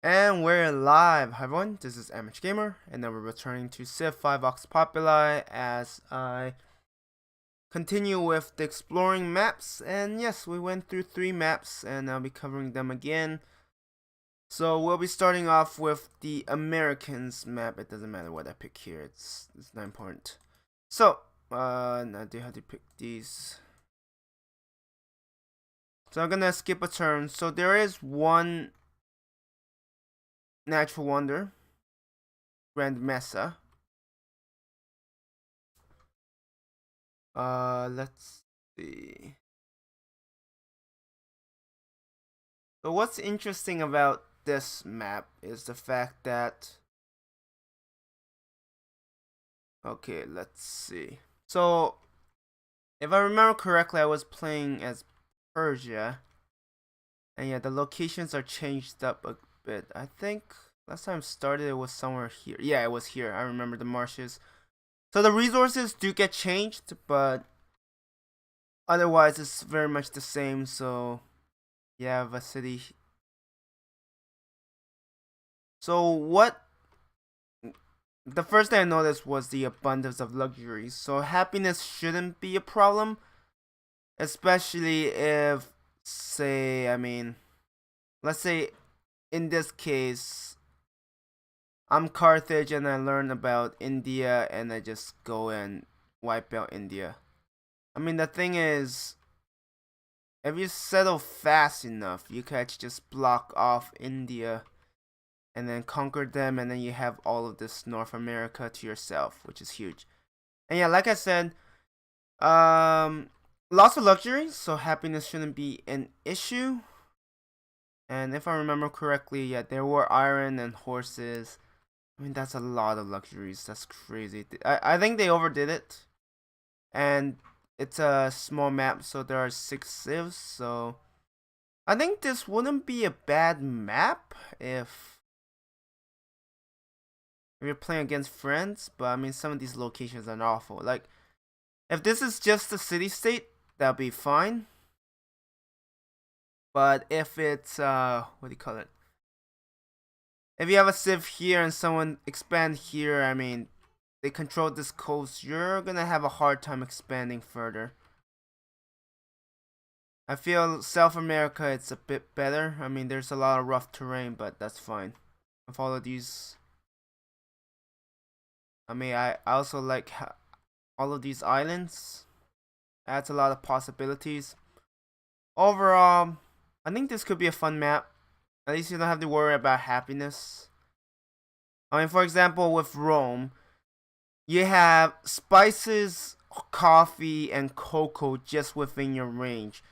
And we're live. Hi everyone, this is Amateur Gamer, and then we're returning to Civ 5 Vox Populi as I continue with the exploring maps. And yes, we went through 3 maps, and I'll be covering them again. So we'll be starting off with the Americans map. It doesn't matter what I pick here, it's not important. So, I do have to pick these. So I'm gonna skip a turn. So there is one natural wonder, Grand Mesa. Let's see. So what's interesting about this map is the fact that, okay, let's see. So if I remember correctly, I was playing as Persia, and yeah, the locations are changed up a bit. I think last time I started it was somewhere here. Yeah, it was here. I remember the marshes. So the resources do get changed, but otherwise it's very much the same. So you have a city. So what the first thing I noticed was the abundance of luxuries. So happiness shouldn't be a problem, especially if, say, let's say in this case, I'm Carthage and I learn about India and I just go and wipe out India. The thing is, if you settle fast enough, you can actually just block off India and then conquer them, and then you have all of this North America to yourself, which is huge. And yeah, like I said, lots of luxuries, so happiness shouldn't be an issue. And if I remember correctly, yeah, there were iron and horses. That's a lot of luxuries. That's crazy. I think they overdid it. And it's a small map, so there are 6 civs, so I think this wouldn't be a bad map if you're playing against friends, but some of these locations are awful. Like, if this is just a city-state, that'll be fine. But if it's, what do you call it? If you have a civ here and someone expand here, they control this coast, you're gonna have a hard time expanding further. I feel South America, it's a bit better. There's a lot of rough terrain, but that's fine. With all of these, I also like all of these islands. Adds a lot of possibilities. Overall, I think this could be a fun map. At least you don't have to worry about happiness. For example, with Rome, you have spices, coffee, and cocoa just within your range.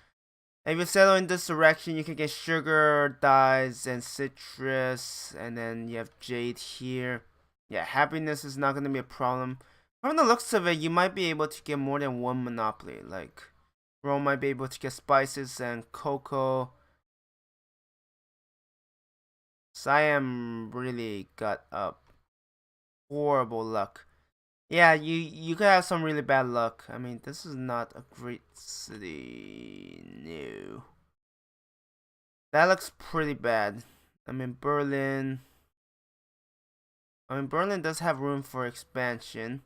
If you settle in this direction, you can get sugar, dyes, and citrus, and then you have jade here. Yeah, happiness is not going to be a problem. From the looks of it, you might be able to get more than one monopoly. Like, Rome might be able to get spices and cocoa. Siam really got a horrible luck. Yeah, you could have some really bad luck. This is not a great city. No. That looks pretty bad. Berlin. Berlin does have room for expansion.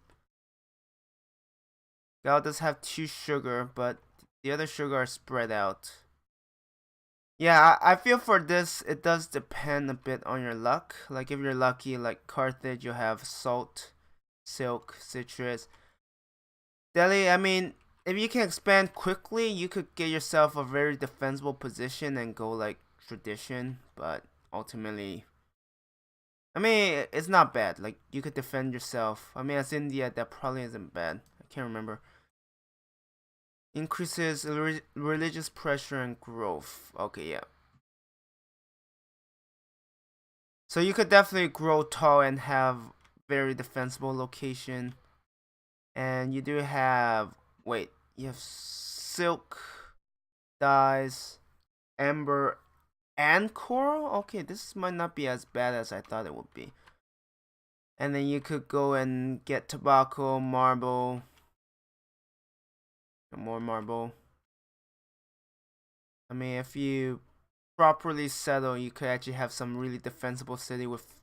Gal does have 2 sugar, but the other sugar are spread out. Yeah, I feel for this, it does depend a bit on your luck. Like, if you're lucky, like Carthage, you'll have salt, silk, citrus. Delhi, if you can expand quickly, you could get yourself a very defensible position and go like tradition, but ultimately, it's not bad. Like, you could defend yourself. As India, that probably isn't bad. I can't remember. Increases religious pressure and growth. Okay, yeah. So you could definitely grow tall and have very defensible location. And you do have, wait, you have silk, dyes, amber, and coral? Okay, this might not be as bad as I thought it would be. And then you could go and get tobacco, marble, and more marble. If you properly settled, you could actually have some really defensible city with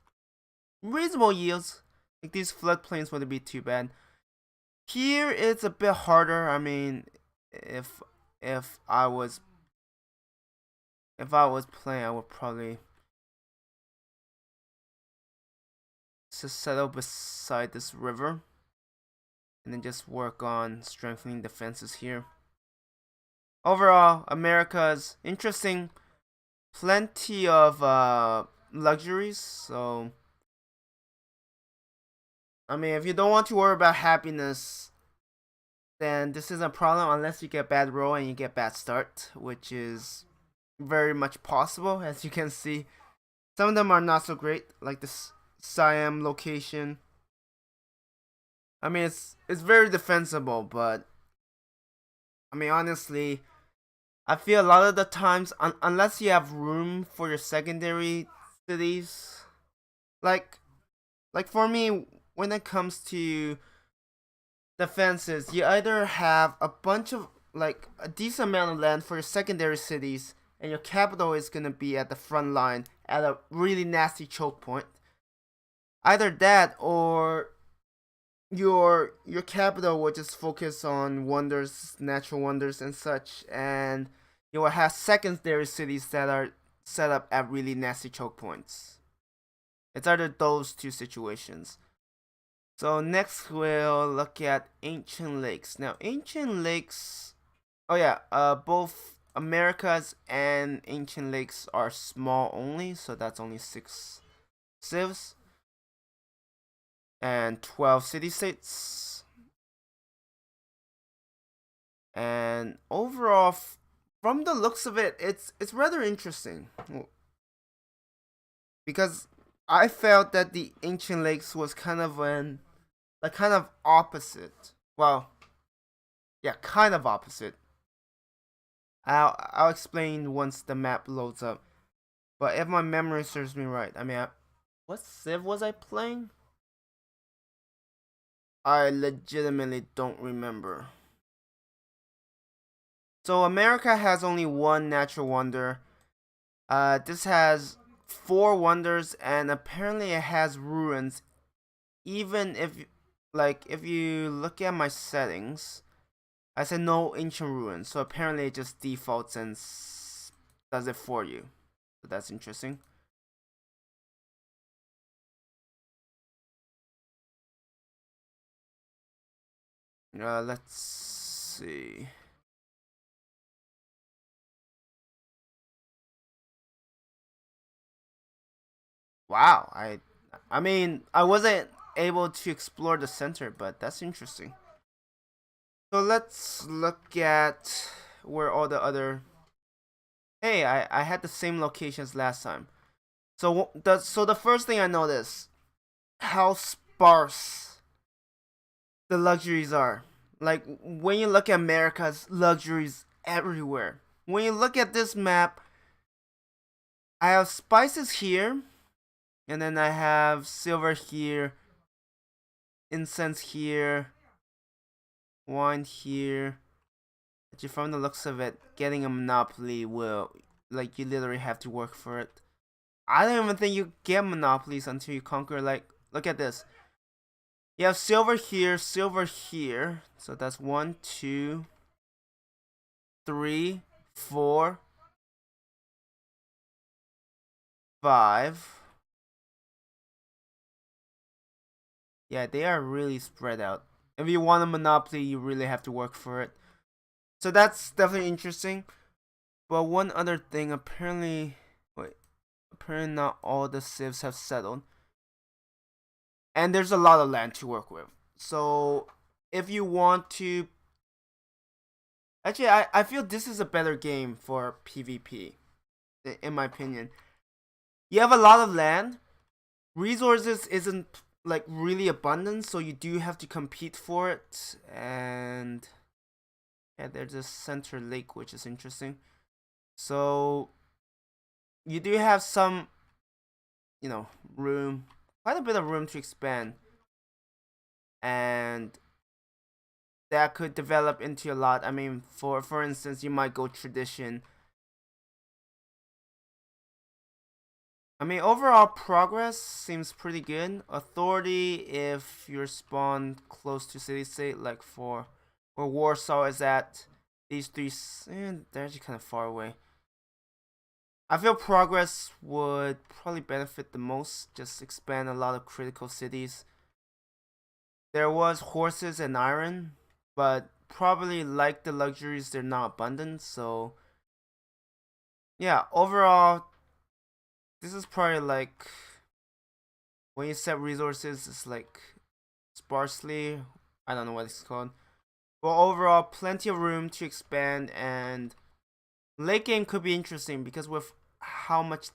reasonable yields. Like these floodplains wouldn't be too bad. Here it's a bit harder. I mean, if if I was playing, I would probably just settle beside this river and then just work on strengthening defenses here. Overall, America's interesting. Plenty of luxuries. So, I mean, if you don't want to worry about happiness, then this isn't a problem unless you get bad roll and you get bad start, which is very much possible. As you can see, some of them are not so great, like this Siam location. I mean, it's very defensible, but I mean, honestly, I feel a lot of the times, unless you have room for your secondary cities, like for me, when it comes to defenses, you either have a bunch of like a decent amount of land for your secondary cities, and your capital is gonna be at the front line at a really nasty choke point. Either that, or your capital will just focus on wonders, natural wonders, and such, and you will have secondary cities that are set up at really nasty choke points. It's either those two situations. So next we'll look at ancient lakes. Now ancient lakes, oh yeah, both Americas and ancient lakes are small only, so that's only 6 civs and 12 city states. And overall, from the looks of it, it's rather interesting, because I felt that the ancient lakes was kind of opposite. Well, yeah, kind of opposite. I'll explain once the map loads up. But if my memory serves me right, I mean, what civ was I playing? I legitimately don't remember. So America has only one natural wonder. This has 4 wonders, and apparently it has ruins. Even if you look at my settings, I said no ancient ruins, so apparently it just defaults and does it for you. So that's interesting. Let's see. Wow, I mean, I wasn't able to explore the center, but that's interesting. So let's look at where all the other. Hey, I had the same locations last time. So the first thing I noticed, how sparse the luxuries are. Like when you look at America's luxuries everywhere. When you look at this map, I have spices here, and then I have silver here, incense here, wine here. Actually, from the looks of it, getting a monopoly will, like, you literally have to work for it. I don't even think you get monopolies until you conquer, like, look at this. You have silver here, so that's 1, 2, 3, 4, 5. Yeah, they are really spread out. If you want a monopoly, you really have to work for it. So that's definitely interesting. But one other thing, apparently not all the civs have settled. And there's a lot of land to work with. So if you want to, actually, I feel this is a better game for PvP, in my opinion. You have a lot of land. Resources isn't like really abundant, so you do have to compete for it. And yeah, there's a center lake, which is interesting. So you do have some, room, quite a bit of room to expand, and that could develop into a lot. I mean, for instance, you might go tradition, I mean, overall progress seems pretty good. Authority, if you're spawned close to city state, like for where Warsaw is at, these three, they're actually kind of far away. I feel progress would probably benefit the most, just expand a lot of critical cities. There was horses and iron, but probably like the luxuries, they're not abundant, so yeah, overall, this is probably like when you set resources, it's like sparsely. I don't know what it's called. But overall, plenty of room to expand, and late game could be interesting because with how much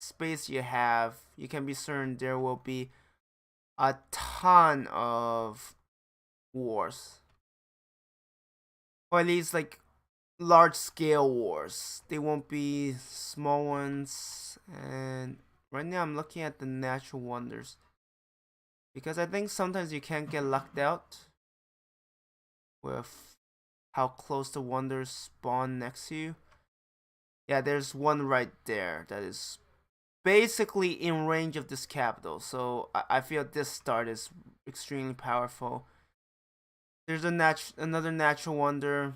space you have, you can be certain there will be a ton of wars. Or at least like large scale wars. They won't be small ones. And right now I'm looking at the natural wonders, because I think sometimes you can get lucked out with how close the wonders spawn next to you. Yeah, there's one right there that is basically in range of this capital. So I feel this start is extremely powerful. There's another natural wonder.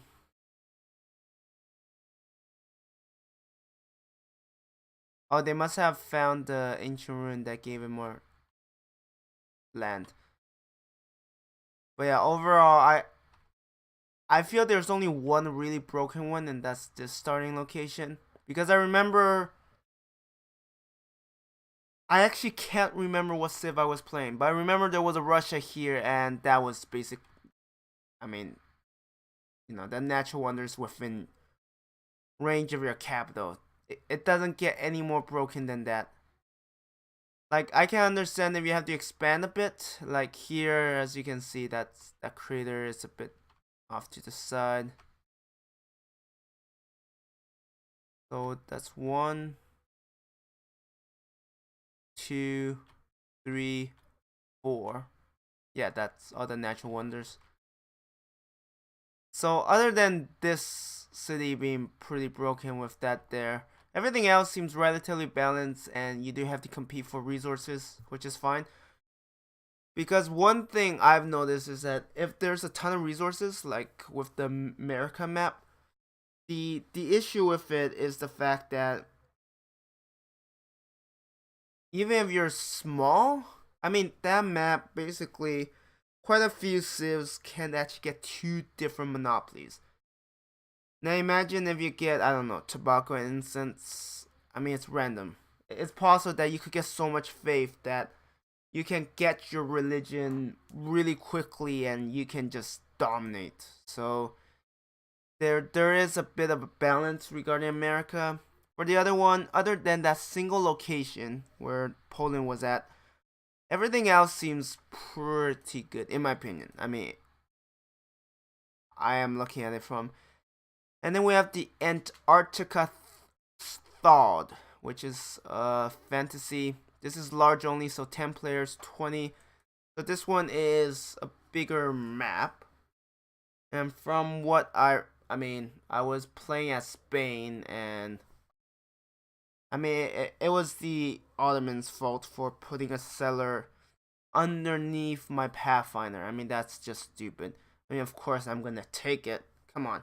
Oh, they must have found the ancient ruin that gave him more land. But yeah, overall, I feel there's only one really broken one, and that's this starting location. Because I remember, I actually can't remember what civ I was playing, but I remember there was a Russia here, and that was basic. I mean, the natural wonders within range of your capital. It doesn't get any more broken than that. Like, I can understand if you have to expand a bit. Like here, as you can see, that crater is a bit off to the side. So that's 1, 2, 3, 4. Yeah, that's all the natural wonders. So other than this city being pretty broken with that there, everything else seems relatively balanced, and you do have to compete for resources, which is fine. Because one thing I've noticed is that if there's a ton of resources, like with the America map, the issue with it is the fact that even if you're small, I mean, that map basically, quite a few civs can actually get 2 different monopolies. Now imagine if you get, I don't know, tobacco and incense. I mean, it's random. It's possible that you could get so much faith that you can get your religion really quickly and you can just dominate. So there is a bit of a balance regarding America. For the other one, other than that single location where Poland was at, everything else seems pretty good in my opinion. I mean, I am looking at it from. And then we have the Antarctica thawed, which is fantasy. This is large only, so 10 players, 20. So this one is a bigger map. And from what I mean, I was playing as Spain, and I mean, it was the Ottomans' fault for putting a cellar underneath my Pathfinder. I mean, that's just stupid. I mean, of course, I'm gonna take it. Come on.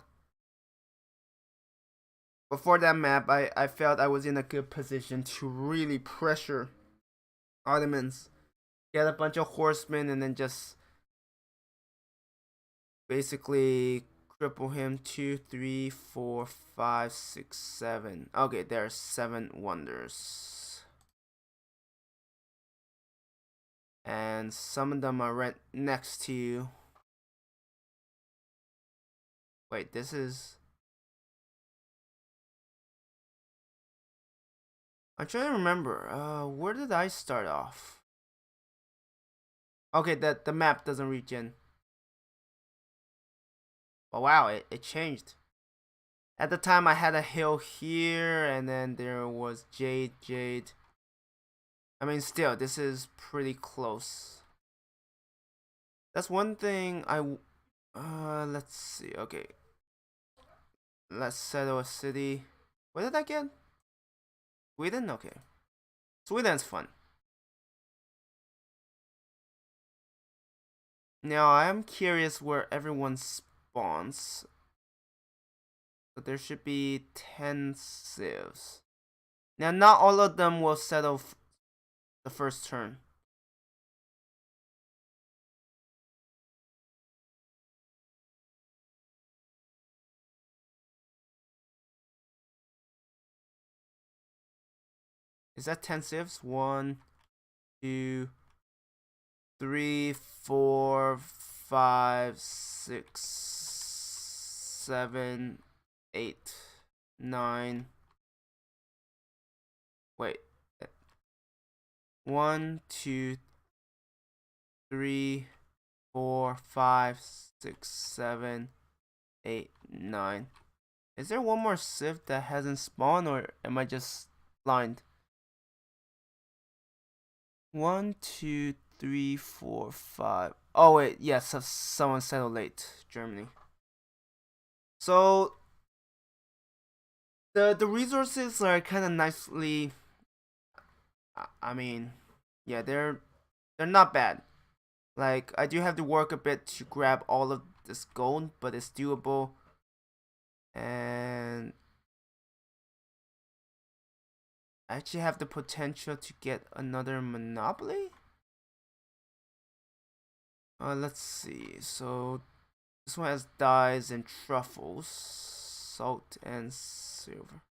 Before that map, I felt I was in a good position to really pressure Ottomans. Get a bunch of horsemen and then just basically cripple him. 2, 3, 4, 5, 6, 7. Okay, there are 7 wonders. And some of them are right next to you. Wait, this is... I'm trying to remember. Where did I start off? Okay, the map doesn't reach in. Oh wow, it changed. At the time, I had a hill here, and then there was Jade. I mean, still, this is pretty close. That's one thing let's see. Okay, let's settle a city. What did I get? Sweden. Okay. Sweden's fun. Now I am curious where everyone spawns. But there should be 10 civs. Now not all of them will settle the first turn. Is that 10 civs? 1, 2, 3, 4, 5, 6, 7, 8, 9. Wait. 1, 2, 3, 4, 5, 6, 7, 8, 9. Is there one more civ that hasn't spawned, or am I just blind? 1, 2, 3, 4, 5. Oh wait, yes, someone settled late. Germany. So the resources are kind of nicely. I mean, yeah, they're not bad. Like I do have to work a bit to grab all of this gold, but it's doable. And I actually have the potential to get another monopoly. Let's see. So this one has dyes and truffles, salt and silver.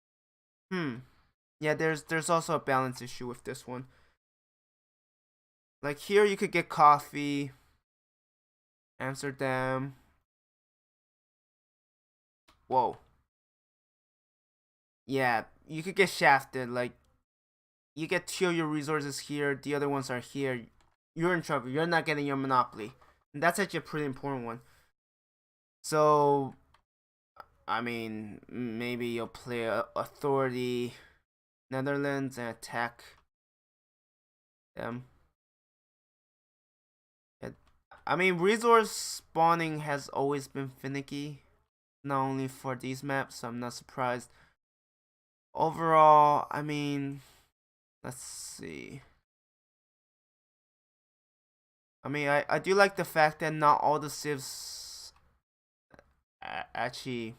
Yeah, there's also a balance issue with this one. Like here you could get coffee, Amsterdam. Whoa. Yeah, you could get shafted. Like you get 2 of your resources here, the other ones are here. You're in trouble. You're not getting your monopoly. And that's actually a pretty important one. So I mean, maybe you'll play Authority Netherlands and attack them. I mean, resource spawning has always been finicky, not only for these maps, so I'm not surprised. Overall, I mean, let's see. I mean, I do like the fact that not all the civs actually.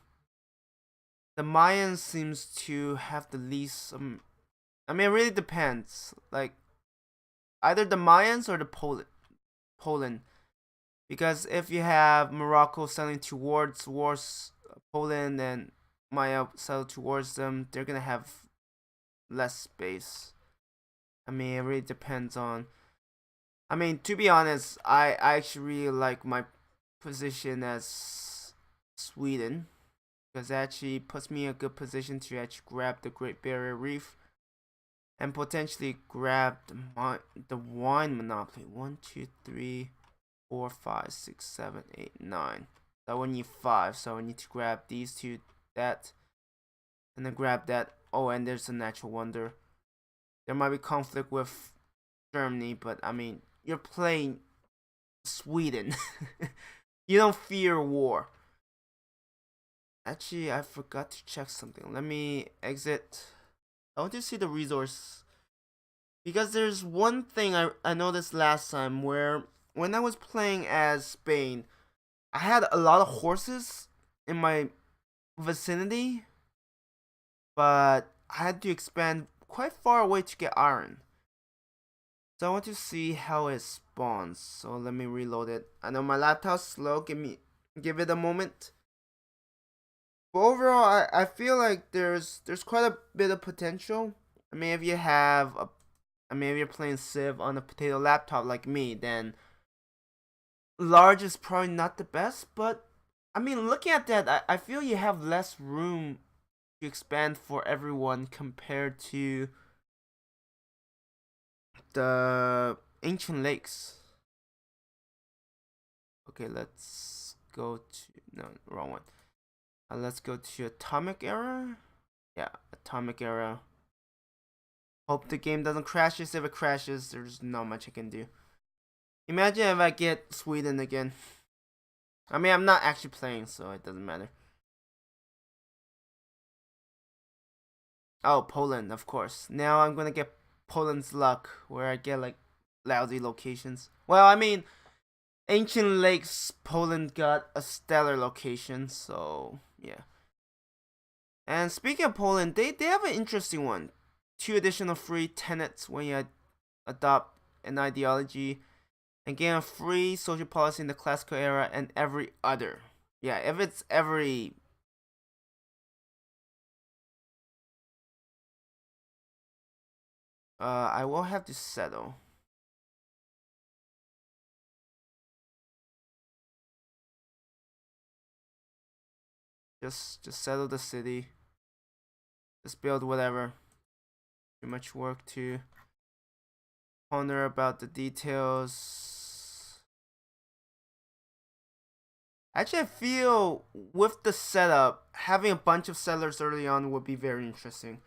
The Mayans seems to have the least. I mean, it really depends. Like, either the Mayans or the Poland. Because if you have Morocco selling towards Poland and Maya sell towards them, they're gonna have less space. I mean, it really depends on. I mean, to be honest, I actually really like my position as Sweden, because it actually puts me in a good position to actually grab the Great Barrier Reef and potentially grab the wine monopoly. 1, 2, 3, 4, 5, 6, 7, 8, 9. So I would need 5, so I need to grab these two, that, and then grab that. Oh, and there's a natural wonder. There might be conflict with Germany, but I mean, you're playing Sweden. You don't fear war. Actually, I forgot to check something. Let me exit. I want to see the resource. Because there's one thing I noticed last time where when I was playing as Spain, I had a lot of horses in my vicinity, but I had to expand quite far away to get iron. So I want to see how it spawns. So let me reload it. I know my laptop's slow. Give it a moment. But overall, I feel like there's quite a bit of potential. I mean, if you have a, I mean, if you're playing Civ on a potato laptop like me, then large is probably not the best. But I mean, looking at that, I feel you have less room to expand for everyone compared to the ancient lakes. Okay, let's go to, no, wrong one. Let's go to atomic era. Yeah, atomic era. Hope the game doesn't crash. If it crashes, there's not much I can do. Imagine if I get Sweden again. I mean, I'm not actually playing, so it doesn't matter. Oh, Poland, of course. Now I'm gonna get Poland's luck, where I get like lousy locations. Well, I mean, Ancient Lakes, Poland got a stellar location, so yeah. And speaking of Poland, they have an interesting one. 2 additional free tenets when you adopt an ideology, and gain a free social policy in the classical era and every other. Yeah, if it's every I will have to settle. Just settle the city. Just build whatever. Too much work to ponder about the details. Actually, I feel with the setup, having a bunch of settlers early on would be very interesting.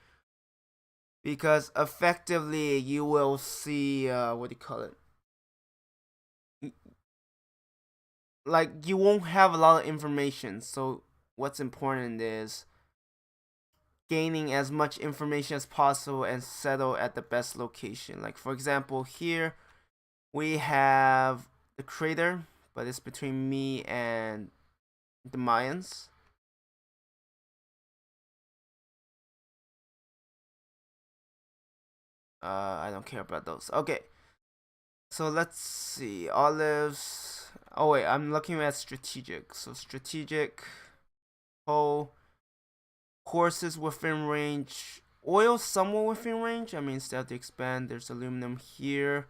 Because effectively, you will see, what do you call it? Like, you won't have a lot of information. So, what's important is gaining as much information as possible and settle at the best location. Like, for example, here we have the crater, but it's between me and the Mayans. I don't care about those. Okay, so let's see. Olives. Oh wait, I'm looking at strategic. So strategic. Coal. Horses within range. Oil somewhat within range. I mean, still have to expand. There's aluminum here.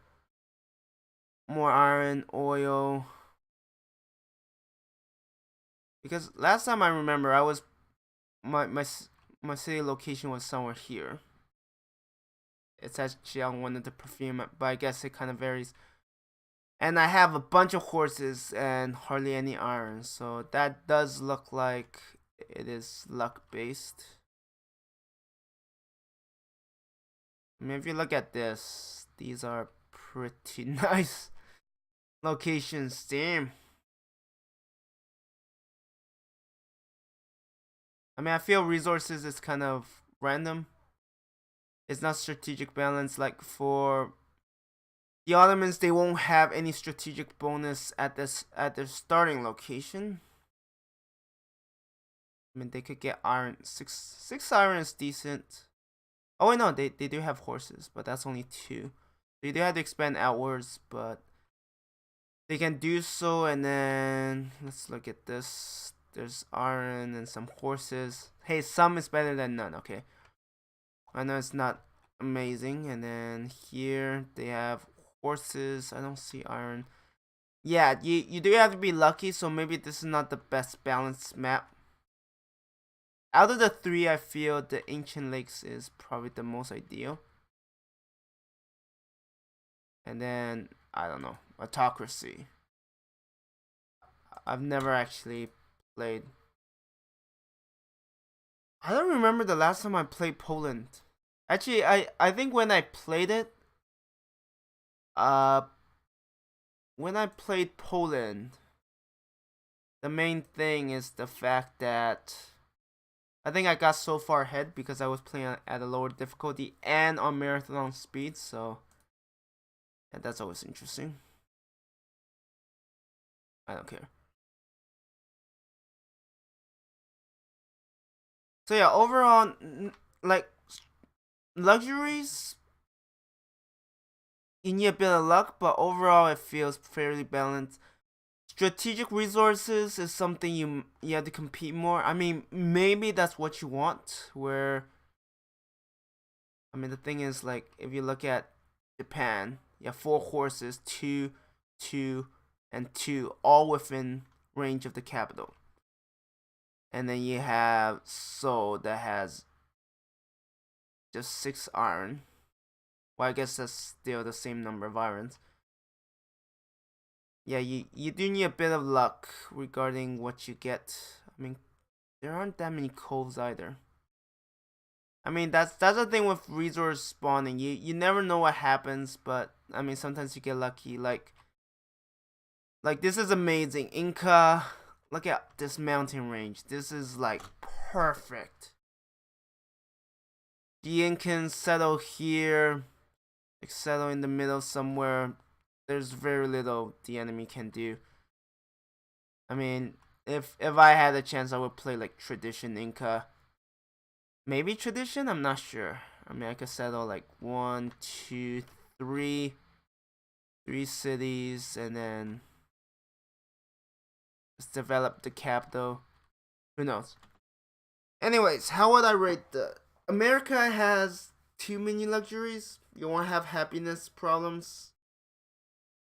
More iron, oil. Because last time I remember, I was my city location was somewhere here. It's actually on one of the perfume, but I guess it kind of varies. And I have a bunch of horses and hardly any iron, so that does look like it is luck based. I mean, if you look at this, these are pretty nice locations. Damn. I mean, I feel resources is kind of random. It's not strategic balance. Like for the Ottomans, they won't have any strategic bonus at their starting location. I mean, they could get iron. Six iron is decent. Oh wait, no, they do have horses, but that's only 2. They do have to expand outwards, but they can do so. And then let's look at this. There's iron and some horses. Hey, some is better than none. Okay, I know it's not amazing. And then here they have horses. I don't see iron. Yeah, you do have to be lucky. So maybe this is not the best balanced map. Out of the 3, I feel the Ancient Lakes is probably the most ideal. And then, I don't know, Autocracy. I've never actually played. I don't remember the last time I played Poland. Actually, I think when I played it, when I played Poland, the main thing is the fact that I think I got so far ahead because I was playing at a lower difficulty and on marathon speed, so yeah, that's always interesting. I don't care. So yeah, overall, like luxuries, you need a bit of luck, but overall it feels fairly balanced. Strategic resources is something you have to compete more. I mean, maybe that's what you want. Where I mean, the thing is, like, if you look at Japan, you have 4 horses, 2, 2, and 2, all within range of the capital. And then you have Seoul that has just 6 iron. Well, I guess that's still the same number of irons. Yeah, you do need a bit of luck regarding what you get. I mean, there aren't that many coves either. I mean, that's the thing with resource spawning. You never know what happens, but I mean, sometimes you get lucky. Like this is amazing. Inca, look at this mountain range. This is like perfect. The Incans settle here. like settle in the middle somewhere. There's very little the enemy can do. I mean, if I had a chance, I would play like tradition Inca. Maybe tradition, I'm not sure. I mean, I could settle like 1, 2, 3 cities, and then just develop the capital. Who knows? Anyways, how would I rate the America has too many luxuries. You won't have happiness problems,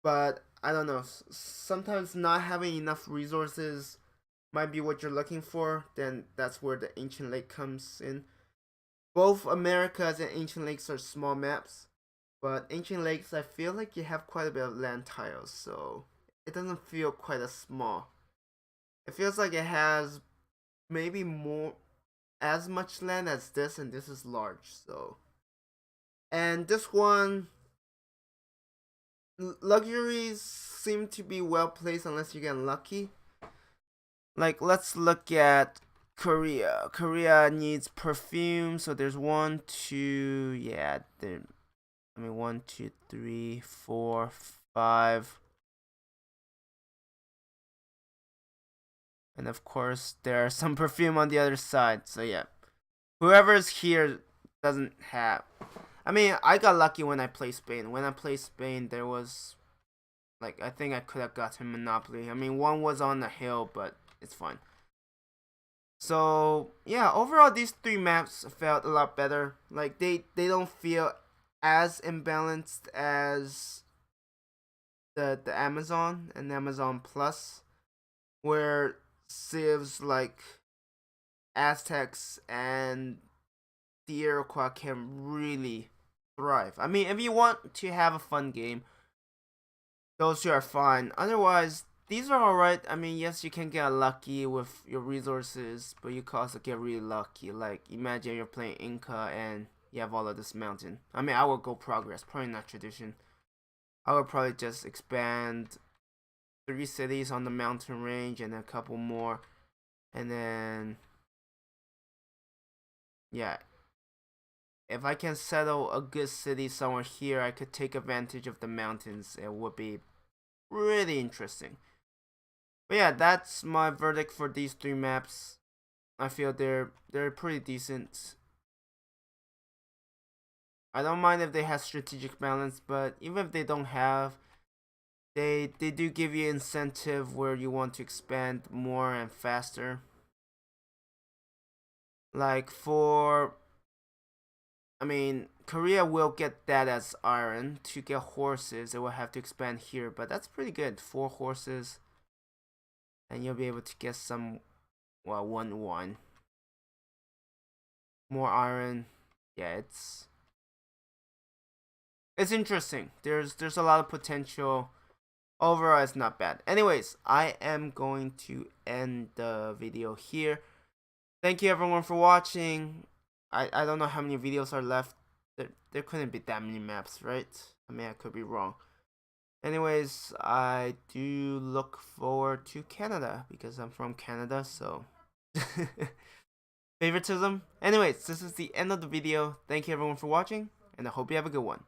but I don't know. Sometimes not having enough resources might be what you're looking for. Then that's where the ancient lake comes in. Both Americas and ancient lakes are small maps, but ancient lakes, I feel like you have quite a bit of land tiles, so it doesn't feel quite as small. It feels like it has maybe more as much land as this, and this is large. So, and this one, luxuries seem to be well placed unless you get lucky. Like, let's look at Korea. Korea needs perfume, so there's 1, 2, yeah, there. I mean, 1, 2, 3, 4, 5. And of course, there's some perfume on the other side. So yeah, whoever's here doesn't have. I mean, I got lucky when I played Spain. When I played Spain, there was, like, I think I could have gotten Monopoly. I mean, one was on the hill, but it's fine. So yeah, overall, these 3 maps felt a lot better. Like, they don't feel as imbalanced as the Amazon and Amazon Plus, where civs like Aztecs and the Iroquois can really thrive. I mean, if you want to have a fun game, those 2 are fine. Otherwise, these are alright. I mean, yes, you can get lucky with your resources, but you can also get really lucky. Like, imagine you're playing Inca and you have all of this mountain. I mean, I would go progress, probably not tradition. I would probably just expand 3 cities on the mountain range and a couple more. And then, yeah, if I can settle a good city somewhere here, I could take advantage of the mountains. It would be really interesting. But yeah, that's my verdict for these 3 maps. I feel they're pretty decent. I don't mind if they have strategic balance, but even if they don't have, they do give you incentive where you want to expand more and faster. Like for, I mean, Korea will get that as iron. To get horses, it will have to expand here, but that's pretty good. 4 horses, and you'll be able to get some, well, 1-1. More iron. Yeah, it's interesting. There's a lot of potential. Overall, it's not bad. Anyways, I am going to end the video here. Thank you everyone for watching. I don't know how many videos are left. There couldn't be that many maps, right? I mean, I could be wrong. Anyways, I do look forward to Canada because I'm from Canada, so favoritism. Anyways, this is the end of the video. Thank you everyone for watching, and I hope you have a good one.